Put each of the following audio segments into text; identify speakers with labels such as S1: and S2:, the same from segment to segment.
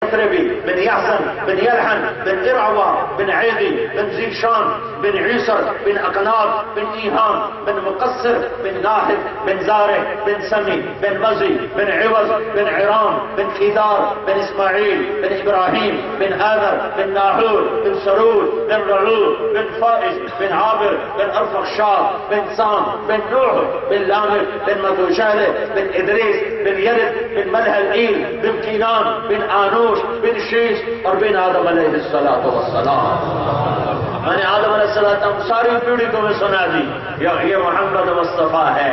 S1: يثربي بن يحزن بن يلحن بن إرعوى بن عيدي بن زيشان بن عيسر بن أقناب بن إيهام بن مقصر بن ناهد بن زارع بن سمي بن مزي بن عوض بن عرام بن خيدار بن إسماعيل بن إبراهيم بن آذر بن ناحور بن سرود بن رعود بن فائز بن عابر بن أرفخشاد بن سام بن نوح بن لامر بن مدوشالة بن إدريس بن يرد بن ملهلئيل بن كينان بن آنوش بن شيش اور بن آدم علیہ الصلوۃ والسلام. میں نے آدم علیہ السلام ساری پیڑھی کو میں سنا دی. یہ محمد مصطفیٰ ہے،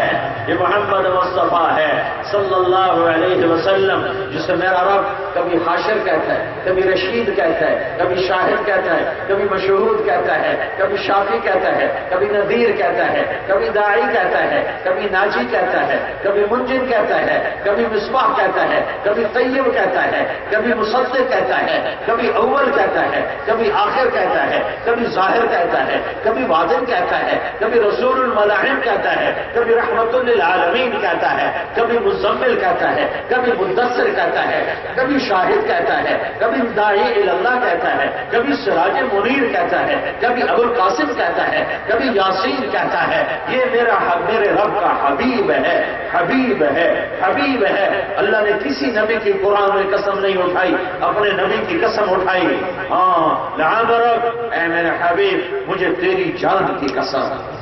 S1: یہ محمد مصطفیٰ ہے صلی اللہ علیہ وسلم، جسے میرا رب کبھی حاشر کہتا ہے، کبھی رشید کہتا ہے، کبھی شاہد کہتا ہے، کبھی مشہود کہتا ہے، کبھی شافی کہتا ہے، کبھی نذیر کہتا ہے، کبھی داعی کہتا ہے، کبھی ناجی کہتا ہے، کبھی منجن کہتا ہے، کبھی مصباح کہتا ہے، کبھی طیب کہتا ہے، کبھی مصدق کہتا ہے، کبھی اول کہتا ہے، کبھی آخر کہتا ہے، کبھی ظاہر کہتا ہے، کبھی واضح کہتا ہے، کبھی رسول الملاحم کہتا ہے، کبھی رحمت للعالمین کہتا ہے، کبھی مزمل کہتا ہے، کبھی مدثر کہتا ہے، کبھی شاہد کہتا ہے، کبھی داعی الی اللہ کہتا ہے، کبھی سراج منیر کہتا ہے، کبھی ابو القاسم کہتا ہے، کبھی یاسین کہتا ہے. یہ میرے رب کا حبیب ہے، حبیب ہے، حبیب ہے. اللہ نے کسی نبی کی قرآن میں قسم نہیں اٹھائی، اپنے نبی کی قسم اٹھائی. ہاں لعمرک اے میرے حبیب، مجھے تیری جان کی قسم.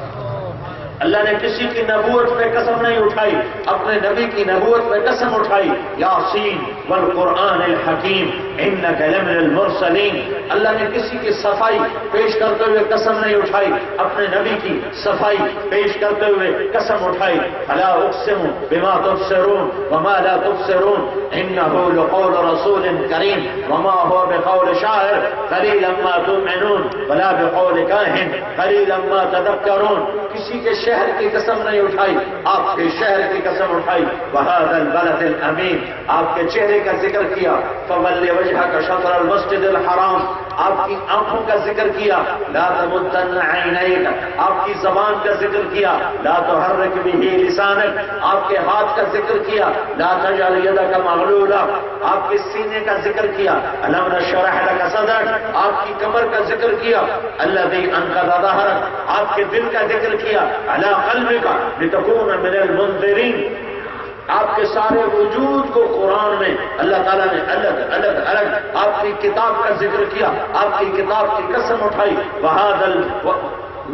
S1: اللہ نے کسی کی نبوت پہ قسم نہیں اٹھائی، اپنے نبی کی نبوت پہ قسم اٹھائی. یاسین والقرآن الحکیم انک لمن المرسلین. اللہ نے کسی کی صفائی پیش کرتے ہوئے قسم نہیں اٹھائی، اپنے نبی کی صفائی پیش کرتے ہوئے قسم اٹھائی. فلا اقسم بما تبصرون وما لا تبصرون انه لقول رسول کریم وما هو بقول شاعر قلیلا ما تؤمنون ولا بقول کاہن قلیلا ما تذکرون. کسی کے شہر کی قسم نہیں اٹھائی، آپ کے شہر کی قسم اٹھائی. وهذا البلد الامین، آپ کے چہرے کا ذکر کیا. فول وجهك شطر المسجد الحرام، آپ کی آنکھوں کا ذکر کیا. لا تمدن عینیک، آپ کی زبان کا ذکر کیا. لا تحرک به لسانک، آپ کے ہاتھ کا ذکر کیا. لا تجعل یدک مغلولہ، آپ کے سینے کا ذکر کیا. الم نشرح لک صدرک، آپ کی کمر کا ذکر کیا. الذی انقض ظہرک، آپ کے دل کا ذکر کیا. علی قلبک لتکون من المنذرین، آپ کے سارے وجود کو قرآن میں اللہ تعالیٰ نے الگ الگ آپ کی کتاب کا ذکر کیا، آپ کی کتاب کی قسم اٹھائی.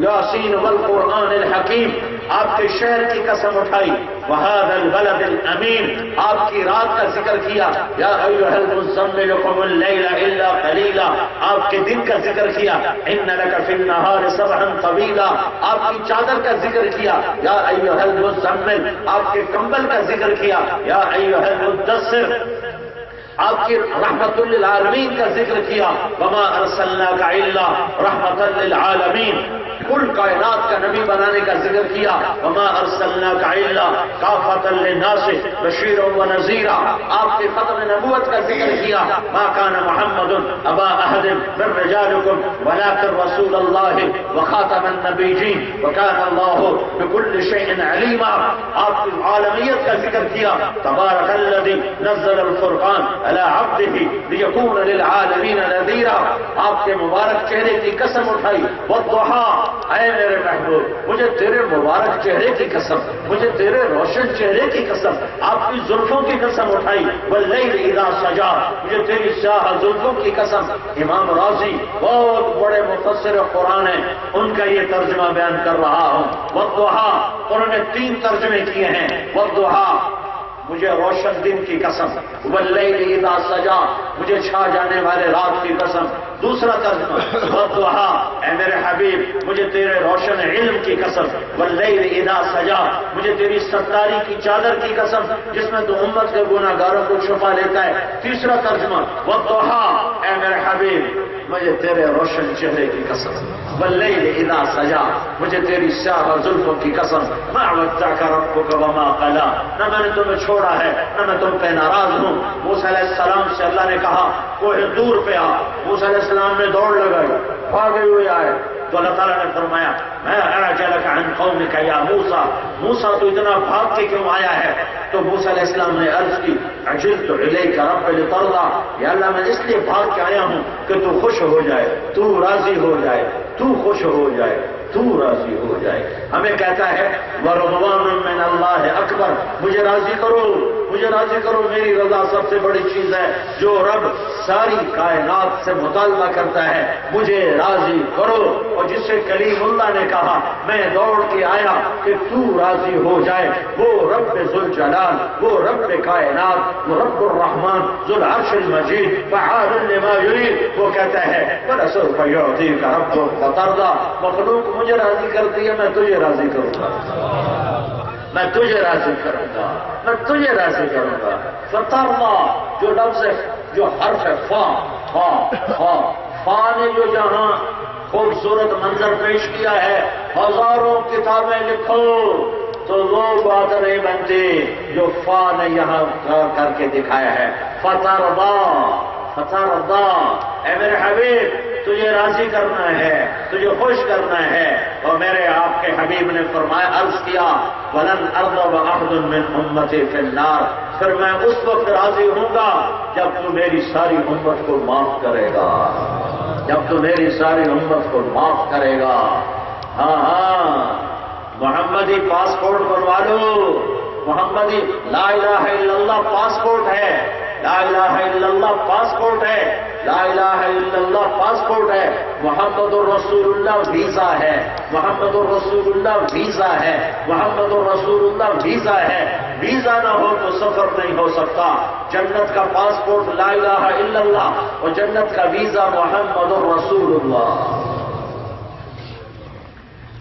S1: یاسین والقرآن الحکیم، آپ کے شہر کی قسم اٹھائی. وهذا البلد الامین، آپ کی رات کا ذکر کیا. یا ایھا المزمل قم اللیل الا قلیلا، آپ کے دن کا ذکر کیا. ان لک فی النہار سبحا طویلا، آپ کی چادر کا ذکر کیا. یا ایھا المزمل، آپ کے کمبل کا ذکر کیا. یا ایھا المدثر، آپ کی رحمت للعالمین کا ذکر کیا. وما ارسلناک الا رحمتا للعالمین، کل کائنات کا نبی بنانے کا ذکر کیا. وما ارسلناک الا کافۃ للناس بشیرا ونذیرا، آپ کے ختم نبوت کا ذکر کیا. ما کان محمد ابا احد من رجالکم ولکن رسول اللہ وخاتم النبیین وکان اللہ بکل شیء علیما، آپ کی عالمیت کا ذکر کیا. تبارک الذی نزل الفرقان علی عبدہ لیکون للعالمین نذیرا، آپ کے مبارک چہرے کی قسم اٹھائی. والضحیٰ، اے میرے محبوب، مجھے تیرے مبارک چہرے کی قسم، مجھے تیرے روشن چہرے کی قسم، آپ کی زلفوں کی قسم اٹھائی. واللیل اذا سجا، مجھے تیری سیاہ زلفوں کی قسم. امام راضی بہت بڑے مفسر قرآن ہیں، ان کا یہ ترجمہ بیان کر رہا ہوں. والضحیٰ، انہوں نے 3 ترجمے کیے ہیں. والضحیٰ، مجھے روشن دن کی قسم. واللیل اذا سجا، مجھے چھا جانے والے رات کی قسم. دوسرا ترجمہ والضحیٰ، اے میرے حبیب مجھے تیرے روشن علم کی قسم. واللیل اذا سجا، مجھے تیری ستاری کی چادر کی قسم جس میں تو امت کے گناہ گاروں کو چھپا لیتا ہے. تیسرا ترجمہ والضحیٰ، اے میرے حبیب مجھے تیرے روشن چہرے کی قسم. واللیل اذا سجا، مجھے تیری سیاہ زلفوں کی قسم. ما ودعک ربک وما قلی، نہ میں نے تمہیں چھوڑا ہے نہ میں تم پہ ناراض ہوں. موسیٰ علیہ السلام سے اللہ نے کہا کوہ دور پہ آ. موسیٰ علیہ السلام نے دوڑ لگائی، بھاگے ہوئے آئے. تو اللہ تعالیٰ نے فرمایا میں اعجلک عن قومک یا موسیٰ، موسیٰ تو اتنا بھاگ کے کیوں آیا ہے؟ تو موسیٰ علیہ السلام نے عرض کی عجلت الیک رب لترضی، یا اللہ میں اس لیے بھاگ کے آیا ہوں کہ تو خوش ہو جائے، تو راضی ہو جائے، تو خوش ہو جائے، تو راضی ہو جائے۔ ہمیں کہتا ہے وَرَضْوَانٌ مِّنَ اللَّهِ اکبر، مجھے راضی کرو، مجھے راضی کرو، میری رضا سب سے بڑی چیز ہے۔ جو رب ساری کائنات سے مطالبہ کرتا ہے مجھے راضی کرو، اور جس سے کلیم اللہ نے کہا میں دوڑ کے آیا کہ تو راضی ہو جائے، وہ رب ذوالجلال، وہ رب کائنات، وہ رب الرحمن ذو العرش المجید فعال لما یرید، وہ کہتا ہے وَلَسَوْفَ يُعْطِيكَ رَبُّكَ فَتَرْضَىٰ، مخلوق مجھے راضی کرتی ہے، میں تجھے راضی کروں گا، میں تجھے راضی کروں گا، میں تجھے راضی کروں گا۔ فترضیٰ جو لفظ ہے، جو حرف ہے فا، فا فا فا نے جو جہاں خوبصورت منظر پیش کیا ہے، ہزاروں کتابیں لکھو تو وہ بات نہیں بنتی جو فا نے یہاں کر کے دکھایا ہے۔ فترضیٰ، فترضیٰ، اے میرے حبیب تجھے راضی کرنا ہے، تجھے خوش کرنا ہے۔ اور میرے آپ کے حبیب نے فرمایا، عرض کیا وَلَنْ أَرْضَ وَأَحْدٌ مِّنْ أُمَّتِي فِي النَّارِ، پھر میں اس وقت راضی ہوں گا جب تو میری ساری امت کو معاف کرے گا، جب تو میری ساری امت کو معاف کرے گا۔ ہاں ہاں، محمدی پاسپورٹ بنوا لو، محمدی لا الہ الا اللہ پاسپورٹ ہے، لا الہ الا اللہ پاسپورٹ ہے، لا الہ الا اللہ پاسپورٹ ہے، محمد الرسول اللہ ویزا ہے، محمد الرسول اللہ ویزا ہے، محمد الرسول اللہ ویزا ہے۔ ویزا نہ ہو تو سفر نہیں ہو سکتا۔ جنت کا پاسپورٹ لا الہ الا اللہ اور جنت کا ویزا محمد الرسول اللہ۔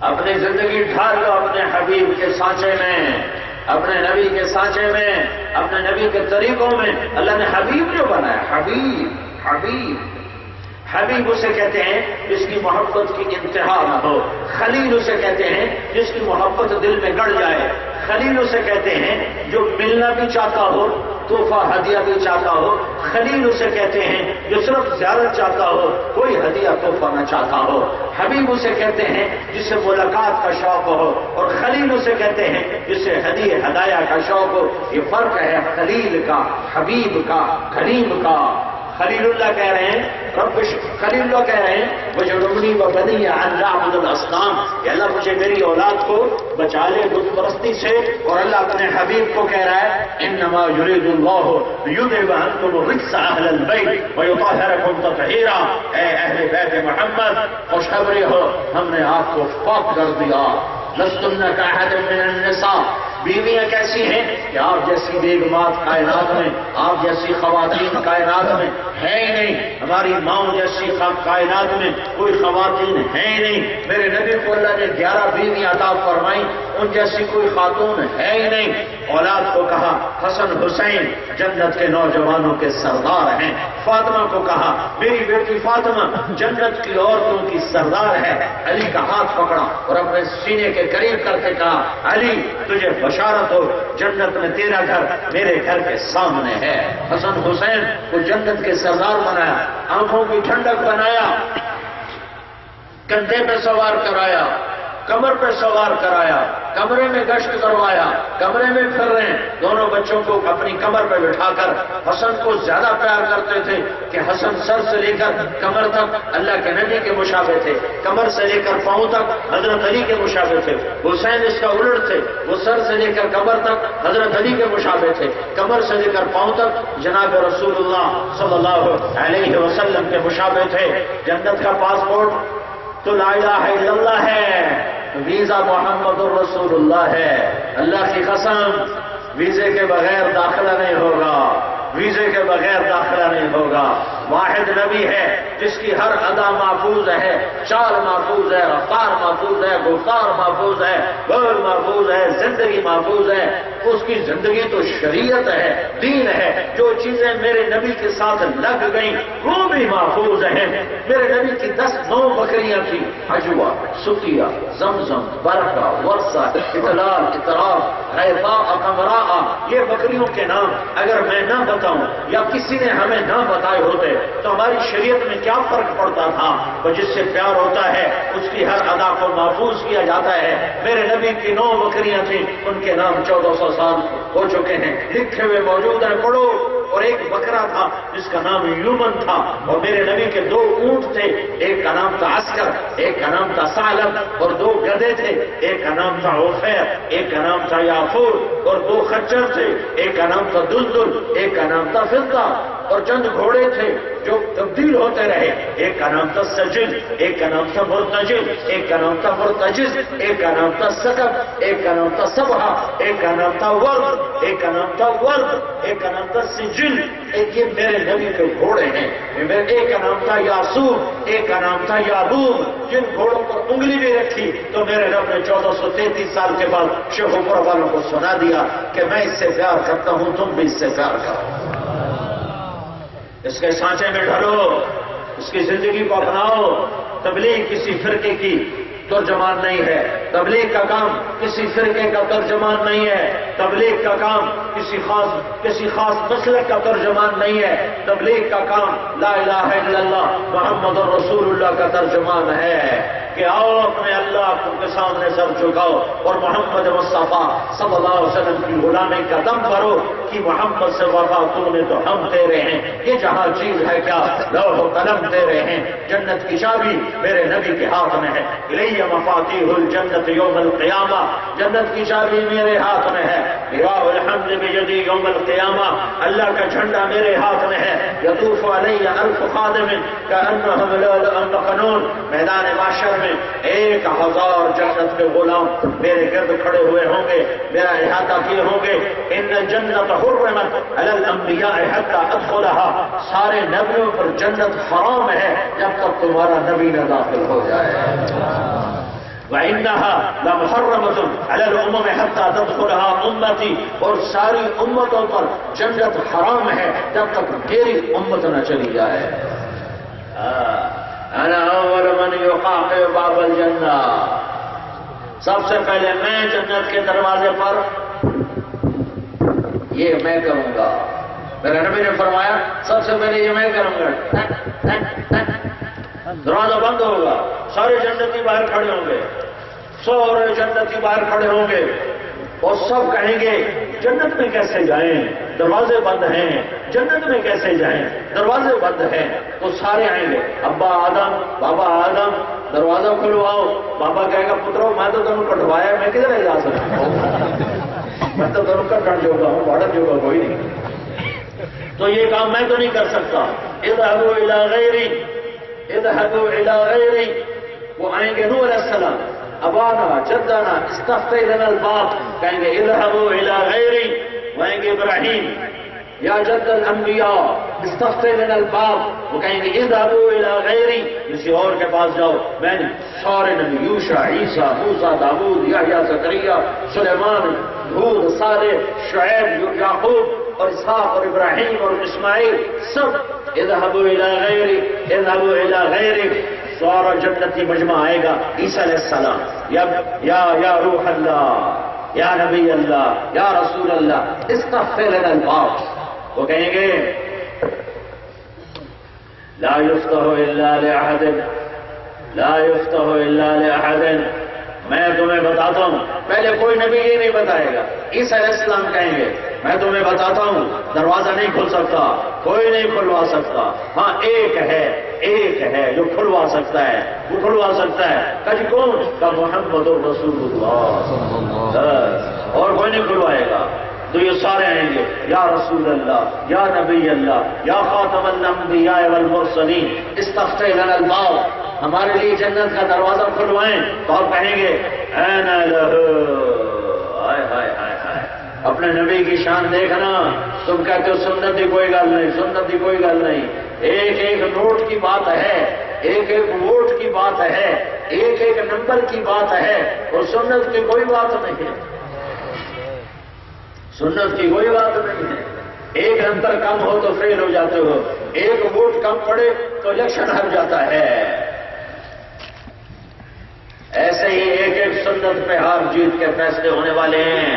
S1: اپنی زندگی ڈھال لو اپنے حبیب کے سانچے میں، اپنے نبی کے سانچے میں، اپنے نبی کے طریقوں میں۔ اللہ نے حبیب جو بنایا، حبیب، حبیب، حبیب اسے کہتے ہیں جس کی محبت کی انتہا نہ ہو۔ خلیل اسے کہتے ہیں جس کی محبت دل میں گڑ جائے۔ خلیل اسے کہتے ہیں جو ملنا بھی چاہتا ہو، تحفہ ہدیہ بھی چاہتا ہو۔ خلیل اسے کہتے ہیں جو صرف زیارت چاہتا ہو، کوئی ہدیہ تحفہ نہ چاہتا ہو۔ حبیب اسے کہتے ہیں جس سے ملاقات کا شوق ہو، اور خلیل اسے کہتے ہیں جس سے ہدیہ ہدایہ کا شوق ہو۔ یہ فرق ہے خلیل کا، حبیب کا، کریم کا۔ خلیل اللہ کہہ رہے ہیں، خلیل اللہ کہہ رہے ہیں وَجَنُبْنِي وَبَنِيَّ أَن نَّعْبُدَ الْأَصْنَامَ، کہ اللہ مجھے میری اولاد کو بچا لے بت پرستی سے۔ اور اللہ اپنے حبیب کو کہہ رہا ہے إِنَّمَا يُرِيدُ اللَّهُ لِيُذْهِبَ عَنكُمُ الرِّجْسَ أَهْلَ الْبَيْتِ وَيُطَهِّرَكُمْ تَطْهِيرًا۔ اے اہل بیت محمد خوشخبری ہو، ہم نے آپ کو پاک کر دیا۔ لَسْتُنَّ كَأَحَدٍ مِّنَ النِّسَاءِ، بیویاں کیسی ہیں کہ آپ جیسی بیگمات کائنات میں، آپ جیسی خواتین کائنات میں ہے ہی نہیں۔ ہماری ماؤں جیسی کائنات میں کوئی خواتین ہے ہی نہیں۔ میرے نبی کو اللہ نے 11 بیویاں عطا فرمائیں، ان جیسی کوئی خاتون ہے ہی نہیں۔ اولاد کو کہا حسن حسین جنت کے نوجوانوں کے سردار ہیں۔ فاطمہ کو کہا میری بیٹی فاطمہ جنت کی عورتوں کی سردار ہے۔ علی کا ہاتھ پکڑا اور اپنے سینے کے قریب کر کے کہا علی تجھے بشارت ہو، جنت میں تیرا گھر میرے گھر کے سامنے ہے۔ حسن حسین کو جنت کے سردار بنایا، آنکھوں کی ٹھنڈک بنایا، کندھے پہ سوار کرایا، کمر پہ سوار کرایا، کمرے میں گشت کروایا، کمرے میں پھر رہے ہیں۔ دونوں بچوں کو اپنی کمر پہ بٹھا کر حسن کو زیادہ پیار کرتے تھے کہ حسن سر سے لے کر کمر تک اللہ کے نبی کے مشابہ تھے، کمر سے لے کر پاؤں تک حضرت علی کے مشابہ تھے۔ حسین اس کا الٹ تھے، وہ سر سے لے کر کمر تک حضرت علی کے مشابہ تھے، کمر سے لے کر پاؤں تک جناب رسول اللہ صلی اللہ علیہ وسلم کے مشابہ تھے۔ جنت کا پاسپورٹ تو لا الہ الا اللہ ہے، ویزا محمد الرسول اللہ ہے۔ اللہ کی قسم ویزے کے بغیر داخلہ نہیں ہوگا، ویزے کے بغیر داخلہ نہیں ہوگا۔ واحد نبی ہے جس کی ہر ادا محفوظ ہے، چال محفوظ ہے، رفتار محفوظ ہے، گفتار محفوظ ہے، بول محفوظ ہے، زندگی محفوظ ہے۔ اس کی زندگی تو شریعت ہے، دین ہے۔ جو چیزیں میرے نبی کے ساتھ لگ گئیں وہ بھی محفوظ ہیں۔ میرے نبی کی 10 بکریاں تھیں، حجوہ، ستیہ، زمزم، برکہ، ورثہ، اطلال، اطراف، غیفاء، قمراء، یہ بکریوں کے نام اگر میں نہ بتاؤں یا کسی نے ہمیں نہ بتائے ہوتے تو تو ہماری شریعت میں کیا فرق پڑتا تھا؟ وہ جس سے پیار ہوتا ہے اس کی ہر ادا کو محفوظ کیا جاتا ہے۔ میرے نبی کی 9 بکریاں تھیں، ان کے نام 1400 سال ہو چکے ہیں، لکھے ہوئے موجود ہیں، پڑھو۔ اور ایک بکرا تھا جس کا نام یومن تھا، اور میرے نبی کے 2 اونٹ تھے، ایک کا نام تھا عسکر، ایک کا نام تھا ثعلب، اور 2 گدھے تھے، ایک کا نام تھا عفیر، ایک کا نام تھا یافور، اور 2 خچر تھے، ایک کا نام تھا دلدل، ایک کا نام تھا فضہ، اور چند گھوڑے تھے جو تبدیل ہوتے رہے، ایک کا نام تھا سجل، ایک کا نام تھا مرتجل، ایک کا نام تھا مرتجز، ایک کا نام تھا سکب، ایک کا نام تھا سبحہ، ایک کا نام تھا ورد، ایک کا نام تھا ورد، ایک کا نام تھا سجل۔ ایک یہ میرے نبی کے گھوڑے ہیں۔ ایک کا نام تھا یاسوب، ایک کا نام تھا یابوب۔ جن گھوڑوں پر انگلی بھی رکھی تو میرے رب نے 1433 سال کے بعد شیخ اوپر والوں کو سنا دیا کہ میں اس سے پیار کرتا ہوں، تم بھی اس سے پیار کرو۔ اس کے سانچے میں ڈھلو، اس کی زندگی کو اپناؤ۔ تبلیغ کسی فرقے کی ترجمان نہیں ہے، تبلیغ کا کام کسی فرقے کا ترجمان نہیں ہے، تبلیغ کا کام کسی خاص مسلک کا ترجمان نہیں ہے، تبلیغ کا کام لا الہ الا اللہ محمد رسول اللہ کا ترجمان ہے کہ آؤ اپنے اللہ کے سامنے سر جھکاؤ اور محمد مصطفیٰ صلی اللہ علیہ وسلم کی غلامی کا دم بھرو کہ محمد سے وفا تو نے تو ہم تیرے ہیں۔ یہ جہاں چیز ہے کیا، لوح و قلم تیرے ہیں، جنت کی چابی میرے نبی کے ہاتھ میں ہے۔ الیہ مفاتیح الجنت یوم القیامہ، جنت کی چابی میرے ہاتھ میں ہے۔ لواء الحمد بیدی یوم القیامہ، اللہ کا جھنڈا میرے ہاتھ میں ہے۔ یطوف علیہ الف خادم کأنہم لؤلؤ مکنون، میدان محشر میں 1000 جنت کے غلام میرے گرد کھڑے ہوئے ہوں گے، میرا احاطہ کیے ہوں گے۔ ان الجنت حرمت علی الانبیاء حتی ادخلها، سارے نبیوں پر جنت حرام ہے جب تک تمہارا نبی نہ داخل ہو جائے۔ وَإِنَّهَا لَمُحَرَّمَةٌ عَلَى الْأُمَمِ حَتَّى تَدْخُلَهَا أُمَّتِي، اور ساری امتوں پر جنت حرام ہے جب تک میری امت نہ چلی جائے۔ انا اول من یقاقع باب الجنہ، سب سے پہلے میں جنت کے دروازے پر یہ میں کروں گا۔ میرے نبی نے فرمایا سب سے پہلے یہ میں کروں گا، دروازہ بند ہوگا، سارے جنتی باہر کھڑے ہوں گے، سارے جنتی باہر کھڑے ہوں گے اور سب کہیں گے جنت میں کیسے جائیں، دروازے بند ہیں، جنت میں کیسے جائیں، دروازے بند ہیں۔ تو سارے آئیں گے، ابا آدم، بابا آدم، دروازہ کھلواؤ۔ بابا کہے گا پترو میں تو تمہیں کٹوایا، میں کدھر جا سکتا ہوں، میں تو تمہیں کٹن جوگا ہوں، بھاڑن جوگا کوئی نہیں، تو یہ کام میں تو نہیں کر سکتا۔ اذهبوا الى غیری، اذهبوا الى غیری، وہ آئیں گے نوح علیہ السلام، ابانا جدنا استفتح لنا الباب، کہیں گے اذهبوا الى غیری، وہ آئیں گے ابراہیم یا جد الانبیاء استفتح لنا الباب، وہ کہیں گے اذهبوا الى غیری، کسی اور کے پاس جاؤ۔ میں نے سارے نبی یوشع، عیسیٰ، موسیٰ، داؤد، یحییٰ، زکریا، سلیمان، ہود، صالح، شعیب، یعقوب اور اسحاق اور ابراہیم اور اسماعیل، سب اذهبوا الى غیری، اذهبوا الى غیری۔ سارا جنتی مجمع آئے گا، عیسیٰ علیہ السلام یا روح اللہ، یا نبی اللہ، یا رسول اللہ، استغفر لنا الباب، وہ کہیں گے لا یفتح الا لأحد، لا یفتح الا لأحد۔ میں تمہیں بتاتا ہوں، پہلے کوئی نبی یہ نہیں بتائے گا، عیسیٰ علیہ السلام کہیں گے میں تمہیں بتاتا ہوں دروازہ نہیں کھل سکتا، کوئی نہیں کھلوا سکتا، ہاں ایک ہے جو کھلوا سکتا ہے، وہ کھلوا سکتا ہے۔ کج کون کا محمد رسول اللہ، اور کوئی نہیں کھلوائے گا۔ تو یہ سارے آئیں گے یا رسول اللہ، یا نبی اللہ، یا خاتم الانبیاء والمرسلین، استفتح لنا الباب، ہمارے لیے جنت کا دروازہ کھلوائیں۔ اور کہیں گے این لہ، ہائے ہائے ہائے ہائے، اپنے نبی کی شان دیکھنا۔ تم کہتے ہو سنت کی کوئی گل نہیں، سنت کی کوئی گل نہیں، ایک ایک نوٹ کی بات ہے، ایک ایک ووٹ کی بات ہے، ایک ایک نمبر کی بات ہے، اور سنت کی کوئی بات نہیں ہے، سنت کی کوئی بات نہیں ہے۔ ایک نمبر کم ہو تو فیل ہو جاتے ہو، ایک ووٹ کم پڑے تو الیکشن ہار جاتا ہے۔ ایسے ہی ایک ایک سنت پہ ہار جیت کے فیصلے ہونے والے ہیں۔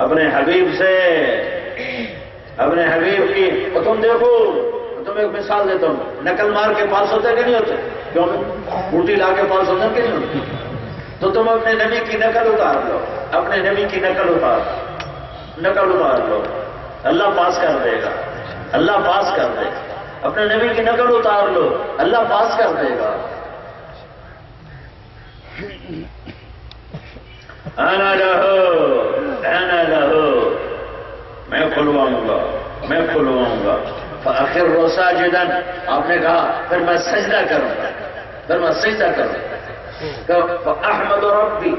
S1: اپنے حبیب سے، اپنے حبیب کی، تو تم دیکھو تمہیں ایک مثال دیتا ہوں، نقل مار کے پاس ہوتے کہ نہیں ہوتے؟ کیوں بوٹی لا کے پاس ہوتے کہ نہیں ہوتے؟ تو تم اپنے نبی کی نقل اتار لو، اپنے نبی کی نقل اتار لو، اللہ پاس کر دے گا، اللہ پاس کر دے گا۔ اپنے نبی کی نقل اتار لو، اللہ پاس کر دے گا۔ انا لہو، میں کھلواؤں گا، فاخر ساجدا، آپ نے کہا پھر میں سجدہ کروں گا، فاحمد ربی،